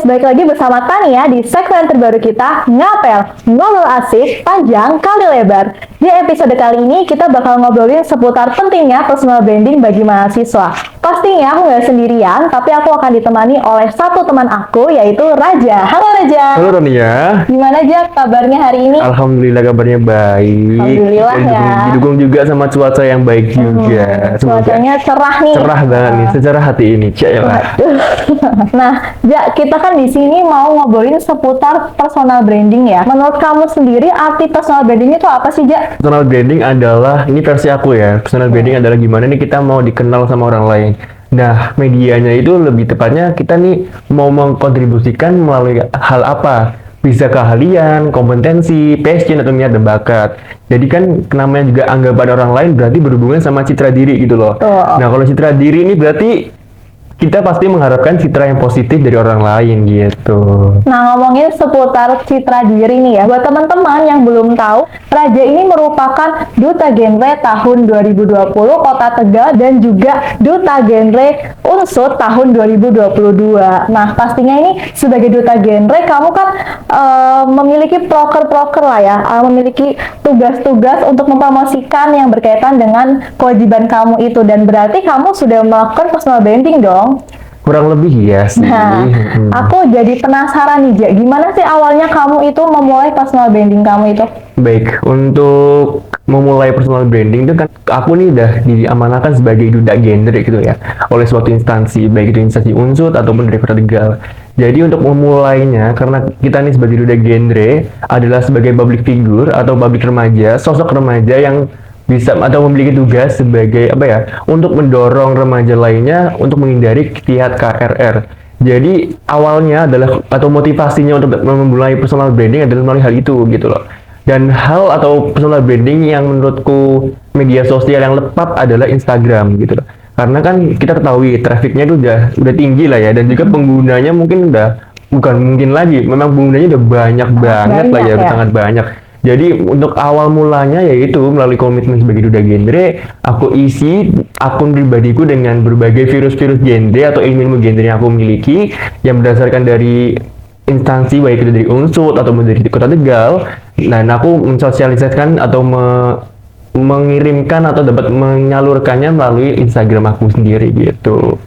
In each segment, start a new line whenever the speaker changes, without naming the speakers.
balik lagi bersama Tania di segmen terbaru kita, Ngapel, ngobrol asik, panjang kali lebar. Di episode kali ini kita bakal ngobrolin seputar pentingnya personal branding bagi mahasiswa. Pastinya aku nggak sendirian, tapi aku akan ditemani oleh satu teman aku, yaitu Raja. Halo Raja.
Halo Tania.
Gimana aja kabarnya hari ini?
Alhamdulillah kabarnya baik.
Alhamdulillah ya.
Didukung juga sama cuaca yang baik juga.
Cuacanya cerah nih.
Cerah banget nih, secara hati ini. Cialah.
Nah, Ja, kita kan di sini mau ngobrolin seputar personal branding ya. Menurut kamu sendiri arti personal branding itu apa sih, Ja?
Personal branding adalah, ini versi aku ya. Personal branding adalah gimana nih kita mau dikenal sama orang lain. Nah, medianya itu lebih tepatnya kita nih mau mengkontribusikan melalui hal apa? Bisa keahlian, kompetensi, passion, atau minat dan bakat. Jadi kan namanya juga anggapan orang lain berarti berhubungan sama citra diri gitu loh. Nah, kalau citra diri ini berarti kita pasti mengharapkan citra yang positif dari orang lain gitu.
Nah, ngomongin seputar citra diri nih ya, buat teman-teman yang belum tahu, Raja ini merupakan Duta Genre tahun 2020 Kota Tegal dan juga Duta Genre Unsut tahun 2022. Nah, pastinya ini sebagai Duta Genre, kamu kan memiliki proker-proker lah ya, memiliki tugas-tugas untuk mempromosikan yang berkaitan dengan kewajiban kamu itu, dan berarti kamu sudah melakukan personal branding dong.
Kurang lebih ya sih.
Nah, aku jadi penasaran nih, Ja, gimana sih awalnya kamu itu memulai personal branding kamu itu?
Baik, untuk memulai personal branding itu kan aku nih udah diamanahkan sebagai duta genre gitu ya oleh suatu instansi, baik itu instansi Unsut ataupun dari Kota Tegal. Jadi untuk memulainya, karena kita nih sebagai duta genre adalah sebagai public figure atau public remaja, sosok remaja yang bisa atau memiliki tugas sebagai apa ya, untuk mendorong remaja lainnya untuk menghindari kiat KRR. Jadi awalnya adalah atau motivasinya untuk memulai personal branding adalah melalui hal itu gitu loh. Dan hal atau personal branding yang menurutku media sosial yang lepat adalah Instagram gitu loh. Karena kan kita ketahui trafficnya itu udah tinggi lah ya, dan juga penggunanya mungkin bukan mungkin lagi, memang penggunanya udah banyak banget lah ya, sangat banyak. Jadi untuk awal mulanya yaitu melalui komitmen sebagai duta genre, aku isi akun pribadiku dengan berbagai virus-virus genre atau ilmu-ilmu genre yang aku miliki yang berdasarkan dari instansi, baik itu dari Unsut atau dari Kota Tegal. Dan aku mensosialisasikan atau mengirimkan atau dapat menyalurkannya melalui Instagram aku sendiri gitu.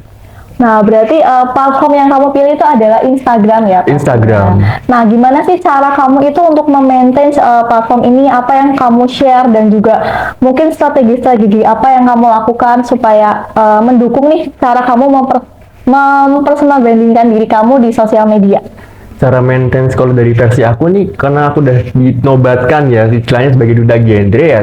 Nah, berarti platform yang kamu pilih itu adalah Instagram ya?
Instagram.
Nah, gimana sih cara kamu itu untuk memaintain platform ini? Apa yang kamu share dan juga mungkin strategi-strategi apa yang kamu lakukan supaya mendukung nih cara kamu mempersonal brandingkan diri kamu di sosial media?
Cara maintain kalau dari versi aku nih, karena aku udah dinobatkan ya istilahnya sebagai duta genre ya,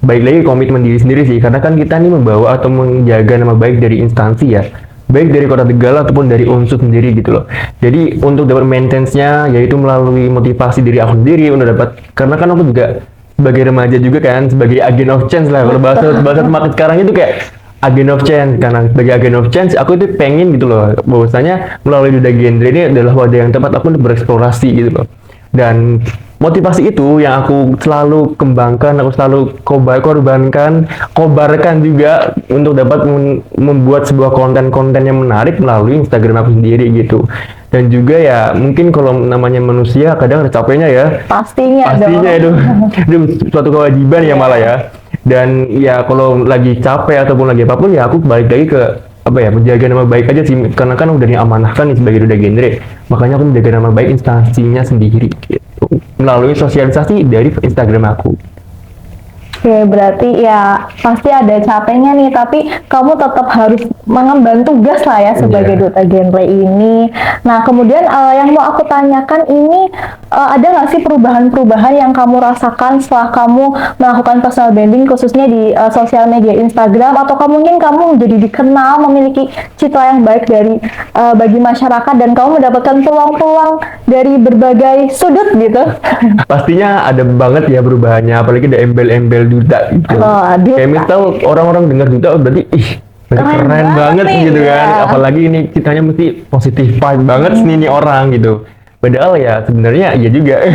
baik lagi komitmen diri sendiri sih, karena kan kita nih membawa atau menjaga nama baik dari instansi ya, baik dari Kota Tegal ataupun dari Unsut sendiri gitu loh. Jadi untuk dapat maintenance-nya yaitu melalui motivasi diri aku sendiri untuk dapat, karena kan aku juga sebagai remaja juga kan, sebagai agent of change lah kalau bahasa market sekarang itu kayak agent of change. Karena sebagai agent of change aku itu pengen gitu loh, bahwasanya melalui duta genre ini adalah wadah yang tepat aku untuk bereksplorasi gitu loh. Dan motivasi itu yang aku selalu kembangkan, aku selalu kobarkan juga untuk dapat membuat sebuah konten-konten yang menarik melalui Instagram aku sendiri gitu. Dan juga ya mungkin kalau namanya manusia kadang ada capeknya ya.
Pastinya
itu suatu kewajiban ya malah ya. Dan ya kalau lagi capek ataupun lagi apapun ya aku balik lagi ke apa ya, menjaga nama baik aja sih, karena kan udah diamanahkan nih sebagai duta genre, makanya aku menjaga nama baik instansinya sendiri gitu melalui sosialisasi dari Instagram aku.
Oke, berarti ya pasti ada capeknya nih, tapi kamu tetap harus mengemban tugas lah ya sebagai duta genre ini. Nah, kemudian yang mau aku tanyakan ini, ada nggak sih perubahan-perubahan yang kamu rasakan setelah kamu melakukan personal branding khususnya di sosial media Instagram, atau mungkin kamu menjadi dikenal, memiliki citra yang baik dari bagi masyarakat, dan kamu mendapatkan peluang-peluang dari berbagai sudut gitu?
Pastinya ada banget ya perubahannya, apalagi ada embel-embel duta gitu. Kayak misal orang-orang dengar duta berarti keren banget
nih,
gitu kan.
ya.
Apalagi ini ceritanya mesti positif vibe banget nih orang gitu. Padahal ya sebenarnya iya juga.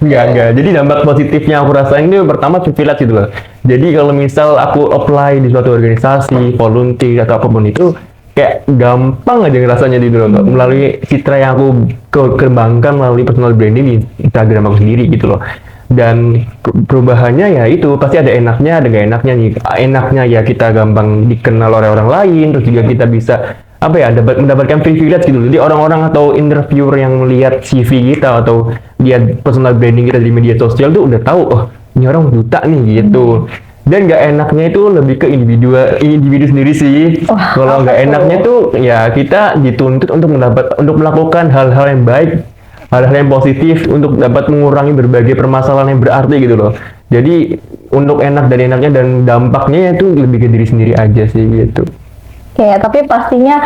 enggak. Jadi dampak positifnya aku rasain ini pertama privilege gitu loh. Jadi kalau misal aku apply di suatu organisasi, volunteer atau apapun itu kayak gampang aja ngerasanya gitu loh, melalui citra yang aku kembangkan melalui personal branding di Instagram aku sendiri gitu loh. Dan perubahannya ya itu pasti ada enaknya, ada gak enaknya nih. Enaknya ya kita gampang dikenal oleh orang lain, terus juga kita bisa apa ya, mendapatkan privilege gitu. Jadi orang-orang atau interviewer yang melihat CV kita atau lihat personal branding kita di media sosial tuh udah tahu, oh ini orang duta nih gitu. Dan nggak enaknya itu lebih ke individu sendiri sih. Kalau nggak enaknya tuh ya kita dituntut untuk melakukan hal-hal yang baik, hal-hal yang positif untuk dapat mengurangi berbagai permasalahan yang berarti gitu loh. Jadi untuk enak dan enaknya dan dampaknya itu lebih ke diri sendiri aja sih gitu.
Oke, tapi pastinya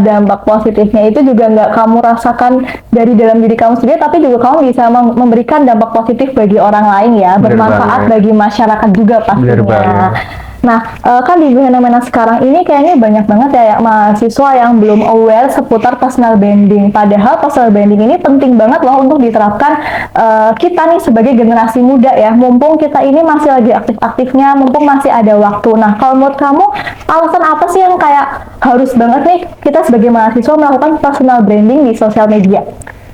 dampak positifnya itu juga nggak kamu rasakan dari dalam diri kamu sendiri, tapi juga kamu bisa memberikan dampak positif bagi orang lain ya, bermanfaat bagi masyarakat juga pastinya. Nah, kan di fenomena sekarang ini kayaknya banyak banget ya mahasiswa yang belum aware seputar personal branding. Padahal personal branding ini penting banget loh untuk diterapkan kita nih sebagai generasi muda ya. Mumpung kita ini masih lagi aktif-aktifnya, mumpung masih ada waktu. Nah, kalau menurut kamu alasan apa sih yang kayak harus banget nih kita sebagai mahasiswa melakukan personal branding di sosial media?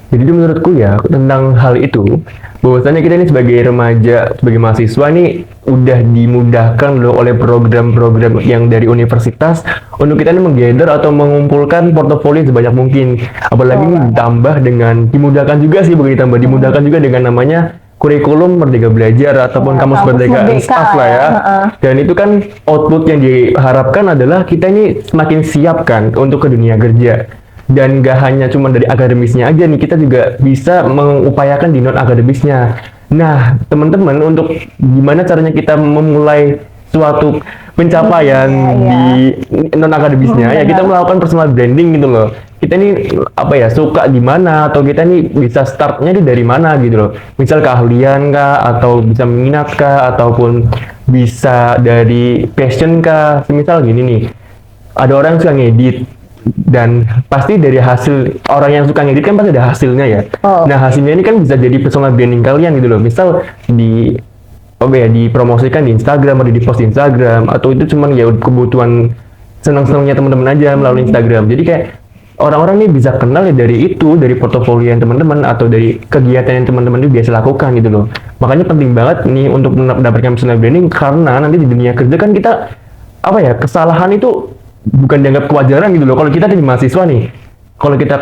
Jadi menurutku ya tentang hal itu, bahwasanya kita ini sebagai remaja, sebagai mahasiswa nih udah dimudahkan loh oleh program-program yang dari universitas untuk kita ini menggather atau mengumpulkan portofolio sebanyak mungkin. Apalagi ini ditambah dengan dimudahkan juga sih, dimudahkan juga dengan namanya kurikulum Merdeka Belajar ataupun kamus Merdeka Staff lah ya. Dan itu kan output yang diharapkan adalah kita ini semakin siap kan untuk ke dunia kerja. Dan gak hanya cuma dari akademisnya aja nih, kita juga bisa mengupayakan di non akademisnya. Nah, teman-teman, untuk gimana caranya kita memulai suatu pencapaian di non akademisnya, ya kita melakukan personal branding gitu loh. Kita ini apa ya, suka di mana, atau kita ini bisa startnya dari mana gitu loh. Misal keahlian kah, atau bisa minat kah, ataupun bisa dari passion kah. Misal gini nih, ada orang yang suka ngedit, dan pasti dari hasil orang yang suka ngedit kan pasti ada hasilnya ya. Nah, hasilnya ini kan bisa jadi personal branding kalian gitu loh. Misal dipromosikan di Instagram atau di post Instagram, atau itu cuman ya kebutuhan senang-senangnya teman-teman aja melalui Instagram. Jadi kayak orang-orang ini bisa kenal ya dari itu, dari portofolio yang teman-teman atau dari kegiatan yang teman-teman itu biasa lakukan gitu loh. Makanya penting banget nih untuk mendapatkan personal branding, karena nanti di dunia kerja kan kita kesalahan itu bukan dianggap kewajaran gitu loh. Kalau kita jadi mahasiswa nih, kalau kita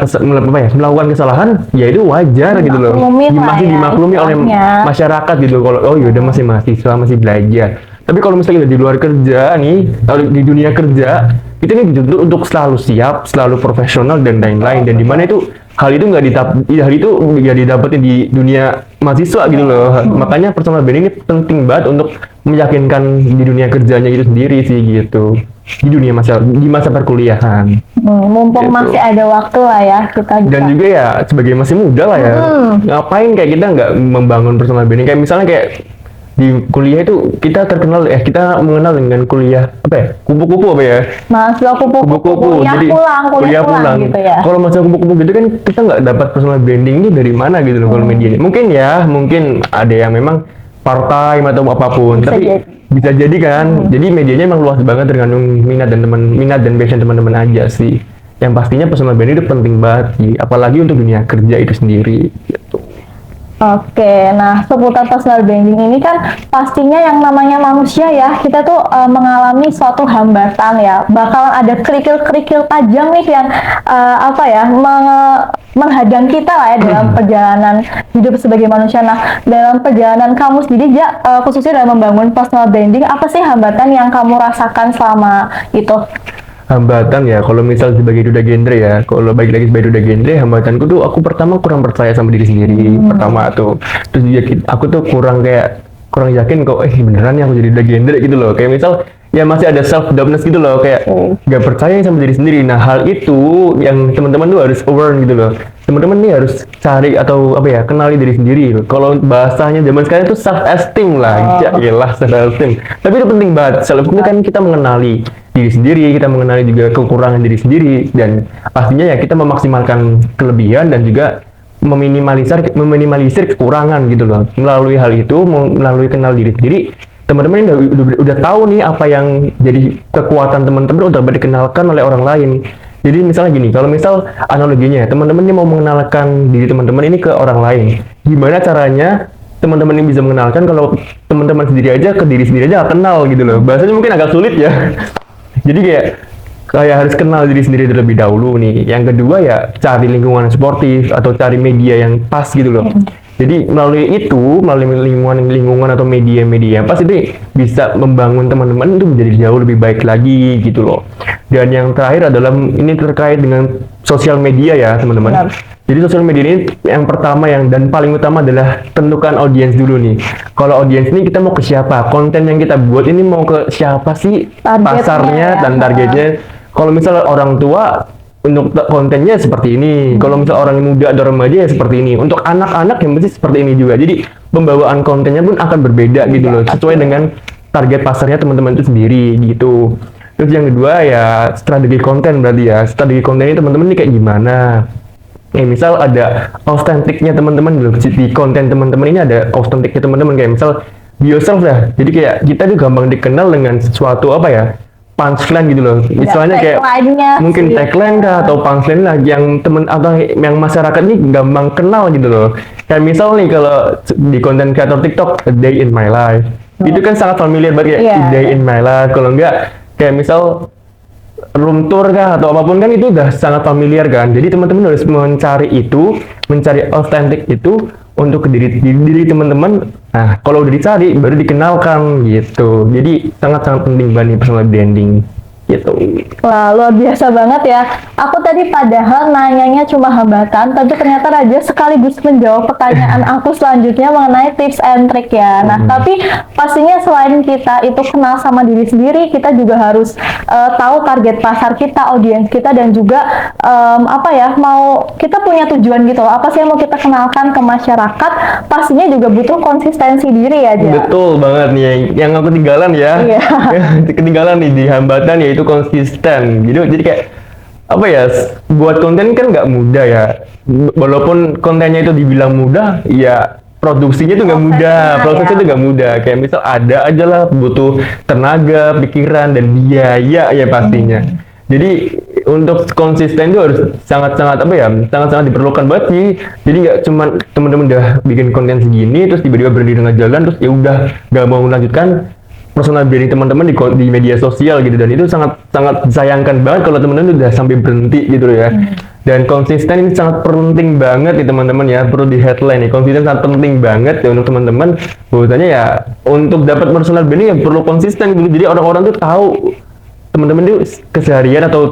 melakukan kesalahan, ya itu wajar gitu loh. Masih dimaklumi oleh masyarakat gitu. Kalau yaudah masih mahasiswa, masih belajar. Tapi kalau misalnya di luar kerja nih, atau di dunia kerja, kita ini dituntut untuk selalu siap, selalu profesional dan lain-lain. Dan dimana itu hal itu nggak didapetin di dunia mahasiswa gitu loh. Makanya personal branding ini penting banget untuk meyakinkan di dunia kerjanya itu sendiri sih gitu. Di masa perkuliahan.
Mumpung gitu. Masih ada waktu lah ya kita.
Dan juga ya sebagai masih muda lah ya. Ngapain kayak kita nggak membangun personal branding? Kayak misalnya kayak di kuliah itu kita terkenal kita mengenal dengan kuliah kupu-kupu
mahasiswa kupu-kupu kuliah pulang gitu ya.
Kalau mahasiswa kupu-kupu gitu kan kita nggak dapat personal branding ini dari mana gitu loh. Kalau media mungkin ada yang memang part time atau apapun, bisa jadi kan. Jadi medianya emang luas banget tergantung minat dan passion teman-teman aja sih. Yang pastinya personal branding itu penting banget sih, apalagi untuk dunia kerja itu sendiri gitu.
Oke, nah seputar personal branding ini kan pastinya yang namanya manusia ya, kita tuh mengalami suatu hambatan ya, bakalan ada kerikil-kerikil tajam nih yang menghadang kita lah ya dalam perjalanan hidup sebagai manusia. Nah, dalam perjalanan kamu sendiri khususnya dalam membangun personal branding, apa sih hambatan yang kamu rasakan selama itu?
Hambatan ya, kalau misal sebagai duda genre ya, kalau balik lagi sebagai duda genre, hambatanku tuh aku pertama kurang percaya sama diri sendiri. Pertama tuh, terus juga aku tuh kurang yakin kok beneran ya aku jadi duda genre gitu loh. Kayak misal ya masih ada self doubtness gitu loh, kayak gak percaya sama diri sendiri. Nah, hal itu yang teman-teman tuh harus aware gitu loh. Teman-teman nih harus cari atau kenali diri sendiri. Kalau bahasanya zaman sekarang itu self esteem lah, self esteem. Tapi itu penting banget. Self esteem kan kita mengenali diri sendiri, kita mengenali juga kekurangan diri sendiri, dan pastinya ya kita memaksimalkan kelebihan dan juga meminimalisir kekurangan gitu loh. Melalui hal itu, melalui kenal diri sendiri, teman-teman ini udah tahu nih apa yang jadi kekuatan teman-teman untuk dikenalkan oleh orang lain. Jadi misalnya gini, kalau misal analoginya teman-teman ini mau mengenalkan diri teman-teman ini ke orang lain, gimana caranya teman-teman ini bisa mengenalkan kalau teman-teman sendiri aja ke diri sendiri aja nggak kenal gitu loh. Bahasanya mungkin agak sulit ya. Jadi kayak harus kenal diri sendiri terlebih dahulu nih. Yang kedua ya cari lingkungan sportif atau cari media yang pas gitu loh. Jadi melalui lingkungan atau media-media yang pas itu bisa membangun teman-teman itu menjadi jauh lebih baik lagi gitu loh. Dan yang terakhir adalah ini terkait dengan sosial media ya teman-teman. Jadi sosial media ini yang pertama dan paling utama adalah tentukan audiens dulu nih. Kalau audiens ini kita mau ke siapa? Konten yang kita buat ini mau ke siapa sih?
Targetnya
Pasarnya
ya.
dan targetnya. Kalau misalnya orang tua untuk kontennya seperti ini. Kalau misal orang muda atau remaja ya seperti ini. Untuk anak-anak yang mesti seperti ini juga. Jadi pembawaan kontennya pun akan berbeda gitu loh, sesuai dengan target pasarnya teman-teman itu sendiri gitu. Terus yang kedua ya strategi konten berarti ya. Strategi konten ini teman-teman ini kayak gimana? Misal ada autentiknya teman-teman gitu. Di konten teman-teman ini ada autentiknya teman-teman kayak misal be yourself lah. Jadi kayak kita tuh gampang dikenal dengan sesuatu apa ya? Punchline gitu loh, istilahnya kayak mungkin tagline kah atau punchline lah yang temen atau yang masyarakat ini gampang kenal gitu loh. Kayak misal nih kalau di konten kreator TikTok A Day in My Life, itu kan sangat familiar banget kayak A Day in My Life. Kalau enggak kayak misal room tour kah atau apapun kan itu udah sangat familiar kan. Jadi teman-teman harus mencari authentic itu untuk diri teman-teman. Nah, kalau udah dicari baru dikenalkan gitu. Jadi sangat-sangat penting banget nih personal branding gitu.
Wah, luar biasa banget ya. Aku tadi padahal nanyanya cuma hambatan, tapi ternyata Raja sekaligus menjawab pertanyaan aku selanjutnya mengenai tips and trick ya. Nah, tapi pastinya selain kita itu kenal sama diri sendiri, kita juga harus tahu target pasar kita, audiens kita, dan juga mau kita punya tujuan gitu loh. Apa sih yang mau kita kenalkan ke masyarakat? Pastinya juga butuh konsistensi diri ya, Ja.
Betul banget nih, yang aku ketinggalan ya.
Iya.
Ketinggalan nih di hambatan ya itu konsisten. Jadi kayak apa ya, buat konten kan nggak mudah ya. Walaupun kontennya itu dibilang mudah, ya produksinya itu nggak mudah, prosesnya itu nggak mudah. Kayak misal ada aja lah butuh tenaga, pikiran dan biaya ya pastinya. Jadi untuk konsisten itu harus sangat-sangat sangat-sangat diperlukan banget sih. Jadi nggak cuma teman-teman udah bikin konten segini terus tiba-tiba berhenti dengan jalan terus ya udah nggak mau melanjutkan personal branding teman-teman di media sosial gitu, dan itu sangat disayangkan banget kalau teman-teman udah sampai berhenti gitu loh ya. Dan konsisten ini sangat penting banget nih teman-teman ya, perlu di headline nih, konsisten sangat penting banget ya untuk teman-teman. Bahwasanya ya untuk dapat personal branding ya perlu konsisten gitu. Jadi orang-orang tuh tahu teman-teman itu keseharian atau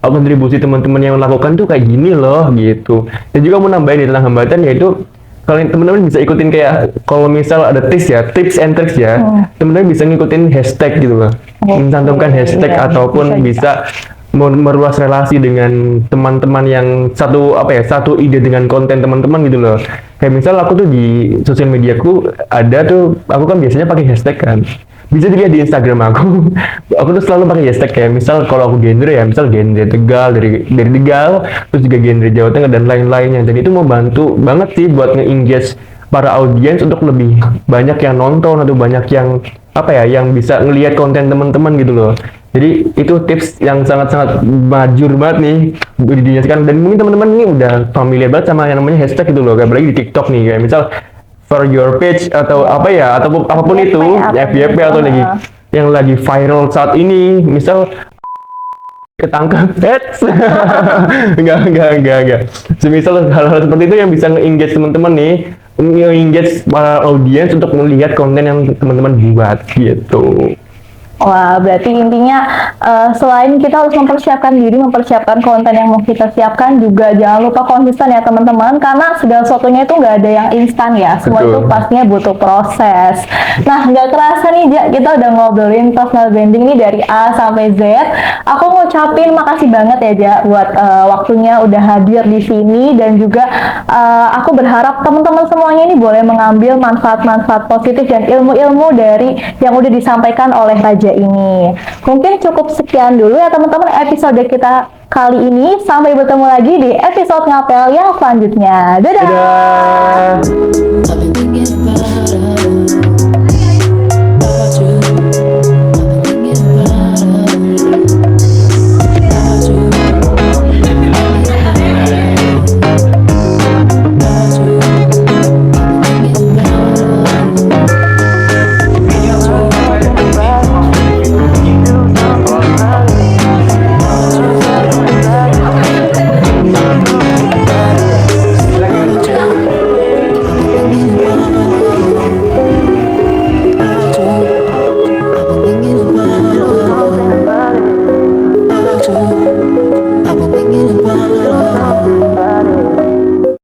kontribusi teman-teman yang melakukan tuh kayak gini loh gitu. Dan juga mau nambahin nih tentang hambatan yaitu kalian teman-teman bisa ikutin kayak kalau misal ada tips and tricks ya, teman-teman bisa ngikutin hashtag gitu loh, mencantumkan hashtag ataupun bisa meruas relasi dengan teman-teman yang satu ide dengan konten teman-teman gitu loh. Kayak misal aku tuh di sosial mediaku aku kan biasanya pakai hashtag kan. Bisa dilihat di Instagram aku tuh selalu pakai hashtag kayak misal kalau aku genre ya, misal genre Tegal dari Tegal, terus juga genre Jawa Tengah dan lain-lainnya. Dan itu membantu banget sih buat nge-engage para audiens untuk lebih banyak yang nonton atau banyak yang bisa ngelihat konten teman-teman gitu loh. Jadi itu tips yang sangat-sangat majur banget nih di dunia sekarang, dan mungkin teman-teman ini udah familiar banget sama yang namanya hashtag gitu loh, kayak apalagi di TikTok nih kayak misal for your page atau atau apapun itu FYP atau yang lagi viral saat ini, misal ketangkep enggak semisal hal-hal seperti itu yang bisa nge-engage teman-teman nih, nge-engage para audiens untuk melihat konten yang teman-teman buat gitu.
Wah, berarti intinya selain kita harus mempersiapkan diri, mempersiapkan konten yang mau kita siapkan, juga jangan lupa konsisten ya teman-teman, karena segala sesuatunya itu nggak ada yang instan ya, semua itu pastinya butuh proses. Nah, nggak kerasa nih Ja, kita udah ngobrolin personal branding nih dari A sampai Z. Aku ngucapin makasih banget ya Ja buat waktunya udah hadir di sini, dan juga aku berharap teman-teman semuanya ini boleh mengambil manfaat-manfaat positif dan ilmu-ilmu dari yang udah disampaikan oleh Raja ini. Mungkin cukup sekian dulu ya teman-teman episode kita kali ini. Sampai bertemu lagi di episode ngapel yang selanjutnya. Dadah.
Dadah.